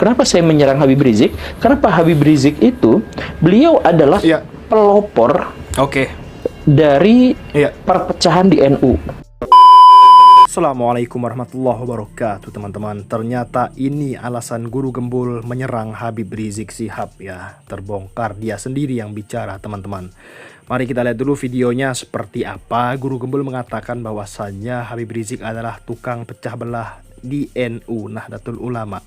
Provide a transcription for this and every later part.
kenapa saya menyerang Habib Rizik? Karena Pak Habib Rizik itu, beliau adalah pelopor dari perpecahan di NU. Assalamualaikum warahmatullahi wabarakatuh teman-teman. Ternyata ini alasan Guru Gembul menyerang Habib Rizik Syihab ya. Terbongkar, dia sendiri yang bicara teman-teman. Mari kita lihat dulu videonya seperti apa. Guru Gembul mengatakan bahwasannya Habib Rizik adalah tukang pecah belah di NU Nahdlatul Ulama.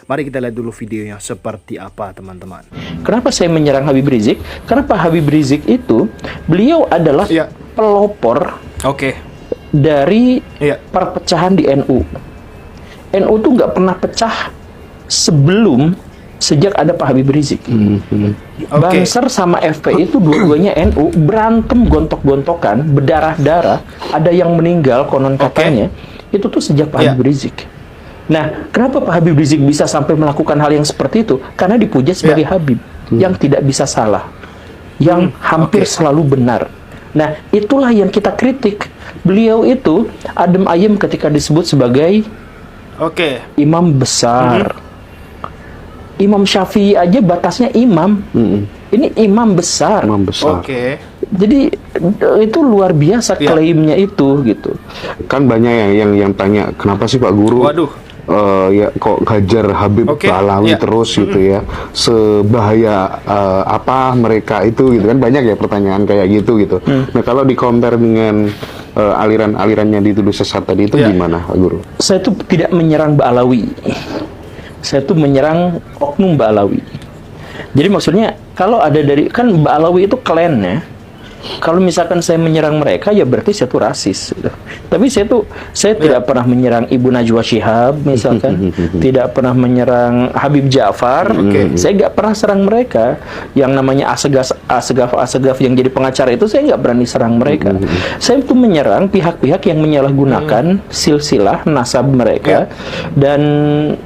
Mari kita lihat dulu videonya seperti apa teman-teman. Kenapa saya menyerang Habib Rizik? Karena Pak Habib Rizik itu, beliau adalah pelopor dari perpecahan di NU. NU tuh nggak pernah pecah sejak ada Pak Habib Rizik. Banser sama FPI itu dua-duanya NU, berantem gontok-gontokan, berdarah-darah, ada yang meninggal konon katanya. Itu tuh sejak Pak Habib Rizik. Nah, kenapa Pak Habib Rizik bisa sampai melakukan hal yang seperti itu? Karena dipuja sebagai Habib yang tidak bisa salah, yang hampir selalu benar. Nah, itulah yang kita kritik. Beliau itu adem ayem ketika disebut sebagai imam besar. Imam Syafi'i aja batasnya imam. Ini imam besar. Jadi itu luar biasa klaimnya itu gitu. Kan banyak yang tanya, kenapa sih Pak Guru ya kok hajar Habib Ba'alawi terus gitu ya, sebahaya apa mereka itu gitu kan, banyak ya pertanyaan kayak gitu. Nah, kalau di compare dengan aliran-alirannya dituduh sesat tadi itu gimana Pak Guru? Saya itu tidak menyerang Ba'alawi, saya itu menyerang oknum Ba'alawi. Jadi maksudnya kalau ada dari, kan Ba'alawi itu klan ya. Kalau misalkan saya menyerang mereka, ya berarti saya itu rasis. Tapi saya tidak pernah menyerang Ibu Najwa Shihab, misalkan, tidak pernah menyerang Habib Ja'far. Saya nggak pernah serang mereka. Yang namanya Asegaf yang jadi pengacara itu, saya nggak berani serang mereka. Saya itu menyerang pihak-pihak yang menyalahgunakan silsilah nasab mereka dan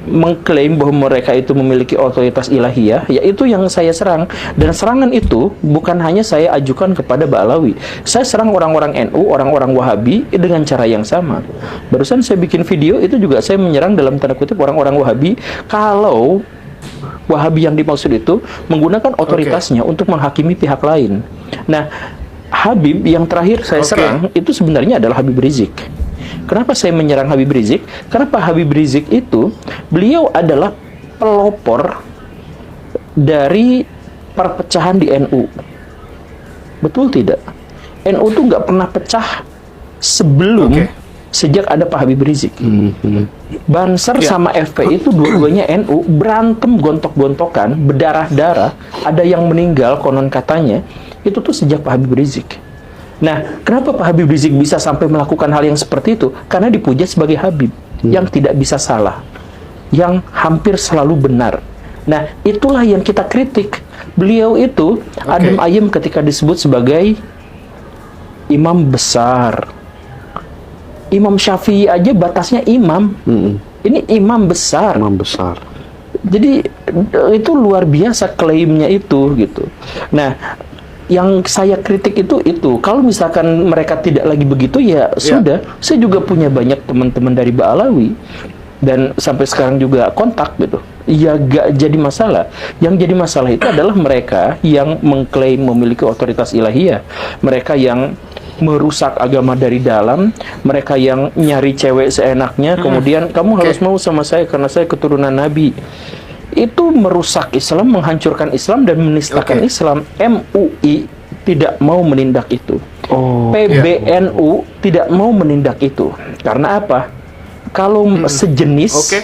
mengklaim bahwa mereka itu memiliki otoritas ilahiyah. Ya itu yang saya serang. Dan serangan itu bukan hanya saya ajukan kepada Ba'alawi. Saya serang orang-orang NU, orang-orang Wahabi dengan cara yang sama. Barusan saya bikin video itu juga saya menyerang dalam tanda kutip orang-orang Wahabi, kalau Wahabi yang dimaksud itu menggunakan otoritasnya untuk menghakimi pihak lain. Nah, Habib yang terakhir saya serang itu sebenarnya adalah Habib Rizik. Kenapa saya menyerang Habib Rizik? Karena Pak Habib Rizik itu, beliau adalah pelopor dari perpecahan di NU. Betul tidak? NU tuh nggak pernah pecah sejak ada Pak Habib Rizik. Banser sama FPI itu dua-duanya NU, berantem gontok-gontokan, berdarah-darah, ada yang meninggal konon katanya. Itu tuh sejak Pak Habib Rizik. Nah, kenapa Pak Habib Rizik bisa sampai melakukan hal yang seperti itu? Karena dipuja sebagai Habib yang tidak bisa salah, yang hampir selalu benar. Nah, itulah yang kita kritik. Beliau itu adem ayem ketika disebut sebagai imam besar. Imam Syafi'i aja batasnya imam. Ini imam besar. Jadi itu luar biasa klaimnya itu gitu. Nah, yang saya kritik itu kalau misalkan mereka tidak lagi begitu, ya sudah. Saya juga punya banyak teman-teman dari Ba'alawi dan sampai sekarang juga kontak gitu. Ya gak jadi masalah. Yang jadi masalah itu adalah mereka yang mengklaim memiliki otoritas ilahiyah, mereka yang merusak agama dari dalam, mereka yang nyari cewek seenaknya, kemudian kamu harus mau sama saya karena saya keturunan Nabi. Itu merusak Islam, menghancurkan Islam dan menistakan Islam. MUI tidak mau menindak itu. PBNU tidak mau menindak itu. Karena apa? Kalau sejenis,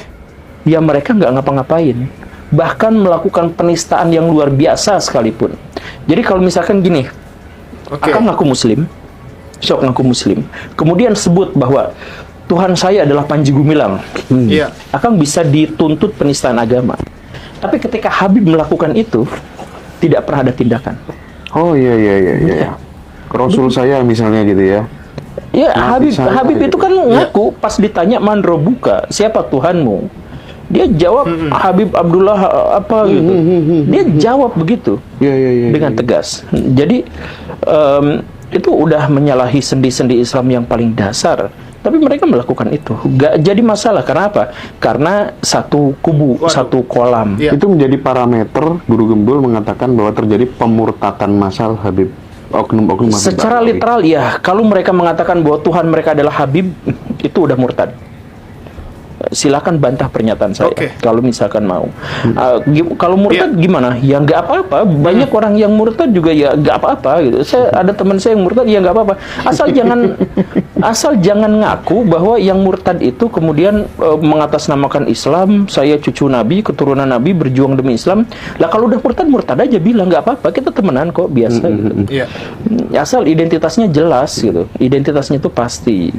ya mereka nggak ngapa-ngapain, bahkan melakukan penistaan yang luar biasa sekalipun. Jadi kalau misalkan gini, Akang ngaku muslim, Syok ngaku muslim, kemudian sebut bahwa Tuhan saya adalah Panji Gumilang, Akang bisa dituntut penistaan agama. Tapi ketika Habib melakukan itu, tidak pernah ada tindakan. Rasul saya misalnya gitu ya. Ya, Habib itu kan ngaku pas ditanya man robuka, siapa Tuhanmu? Dia jawab Habib Abdullah apa gitu. Dia jawab begitu dengan tegas. Jadi itu udah menyalahi sendi-sendi Islam yang paling dasar. Tapi mereka melakukan itu, nggak jadi masalah. Karena apa? Karena satu kubu, satu kolam. Itu menjadi parameter Guru Gembul mengatakan bahwa terjadi pemurtadan massal Habib, oknum-oknum Habib Secara Ba'alawi. literal ya, kalau mereka mengatakan bahwa Tuhan mereka adalah Habib, itu udah murtad. Silakan bantah pernyataan saya kalau misalkan mau. Kalau murtad gimana? Ya nggak apa-apa. Banyak orang yang murtad juga ya nggak apa-apa gitu. Saya ada teman saya yang murtad ya nggak apa-apa. Asal jangan ngaku bahwa yang murtad itu kemudian mengatasnamakan Islam. Saya cucu Nabi, keturunan Nabi, berjuang demi Islam. Lah kalau udah murtad aja bilang nggak apa-apa. Kita temenan kok biasa gitu. Asal identitasnya jelas gitu. Identitasnya itu pasti.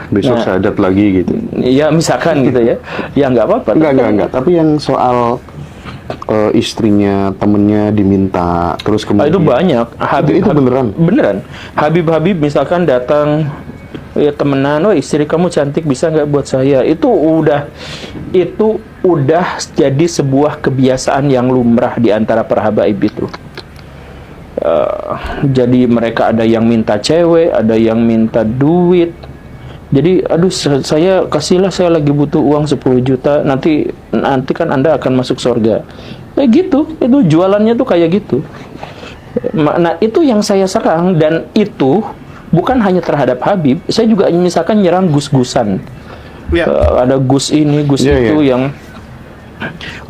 Besok syahadat lagi gitu. Ya misalkan gitu ya. Ya nggak apa-apa. Enggak. Tapi yang soal istrinya, temennya diminta, terus kemudian itu banyak. Itu beneran? Habib misalkan datang, ya temenan, oh istri kamu cantik, bisa nggak buat saya? Itu udah jadi sebuah kebiasaan yang lumrah di antara para habaib itu. Jadi mereka ada yang minta cewek, ada yang minta duit. Jadi, aduh, kasihlah, saya lagi butuh uang 10 juta, nanti kan Anda akan masuk surga. Kayak gitu, itu jualannya tuh kayak gitu. Nah, itu yang saya serang, dan itu bukan hanya terhadap Habib, saya juga misalkan nyerang gus-gusan. Ada gus ini, gus itu yang...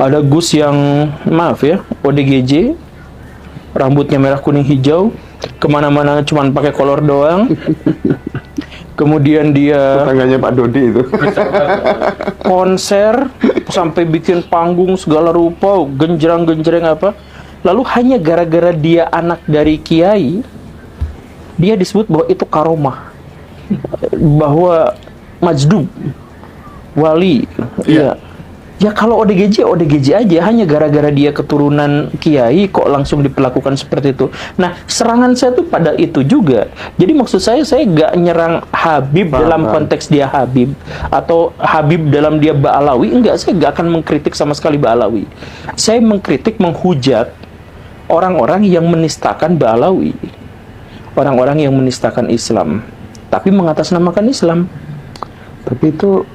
Ada gus yang, maaf ya, ODGJ, rambutnya merah, kuning, hijau, kemana-mana cuman pakai kolor doang. Kemudian dia tetangganya Pak Dodi itu konser sampai bikin panggung segala rupa, genjreng apa. Lalu hanya gara-gara dia anak dari kiai, dia disebut bahwa itu karomah, bahwa majdub, wali. Ya kalau ODGJ aja, hanya gara-gara dia keturunan kiai kok langsung diperlakukan seperti itu. Nah, serangan saya tuh pada itu juga. Jadi maksud saya nggak nyerang Habib dalam konteks dia Habib, atau Habib dalam dia Ba'alawi. Enggak, saya nggak akan mengkritik sama sekali Ba'alawi. Saya mengkritik, menghujat orang-orang yang menistakan Ba'alawi, orang-orang yang menistakan Islam, tapi mengatasnamakan Islam. Tapi itu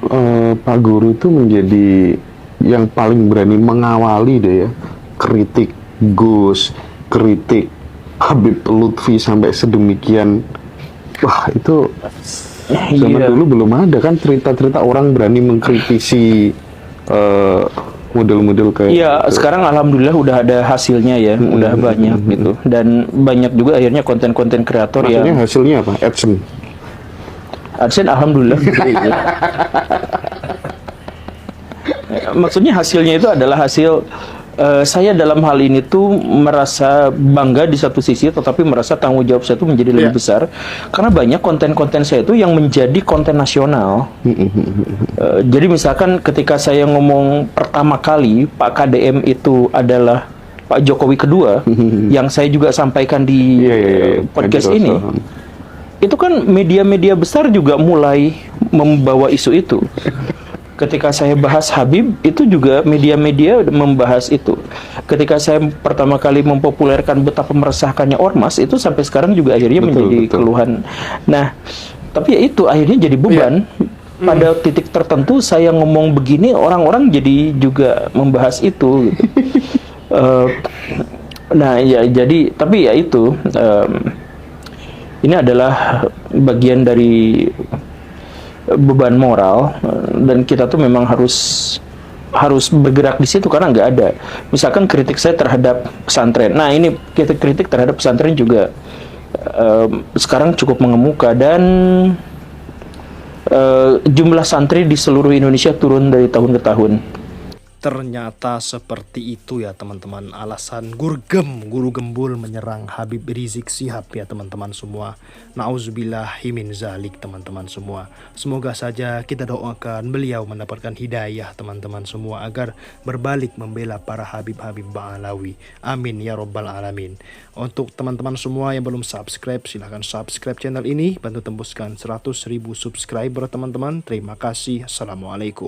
Pak Guru itu menjadi yang paling berani mengawali deh ya, kritik Gus, kritik Habib Lutfi sampai sedemikian. Wah, itu zaman dulu belum ada kan cerita-cerita orang berani mengkritisi model-model kayak gitu. Sekarang alhamdulillah udah ada hasilnya ya, udah banyak gitu. Dan banyak juga akhirnya konten-konten kreator yang... Maksudnya hasilnya apa? AdSense alhamdulillah. Maksudnya hasilnya itu adalah hasil saya dalam hal ini tuh merasa bangga di satu sisi, tetapi merasa tanggung jawab saya itu menjadi lebih besar karena banyak konten-konten saya itu yang menjadi konten nasional. Jadi misalkan ketika saya ngomong pertama kali Pak KDM itu adalah Pak Jokowi kedua, yang saya juga sampaikan di podcast ini, itu kan media-media besar juga mulai membawa isu itu. Ketika saya bahas Habib, itu juga media-media membahas itu. Ketika saya pertama kali mempopulerkan betapa meresahkannya ormas, itu sampai sekarang juga akhirnya menjadi keluhan. Nah, tapi ya itu akhirnya jadi beban. Pada titik tertentu saya ngomong begini, orang-orang jadi juga membahas itu. Nah, ya jadi, tapi ya itu, ini adalah bagian dari beban moral, dan kita tuh memang harus bergerak di situ karena nggak ada. Misalkan kritik saya terhadap pesantren. Nah, ini kita kritik terhadap pesantren juga sekarang cukup mengemuka, dan jumlah santri di seluruh Indonesia turun dari tahun ke tahun. Ternyata seperti itu ya teman-teman, alasan Guru Gembul menyerang Habib Rizik Syihab ya teman-teman semua. Nauzubillahi min zalik teman-teman semua. Semoga saja kita doakan beliau mendapatkan hidayah teman-teman semua, agar berbalik membela para Habib-Habib Ba'alawi. Amin ya robbal alamin. Untuk teman-teman semua yang belum subscribe, silahkan subscribe channel ini, bantu tembuskan 100.000 subscriber teman-teman. Terima kasih. Assalamualaikum.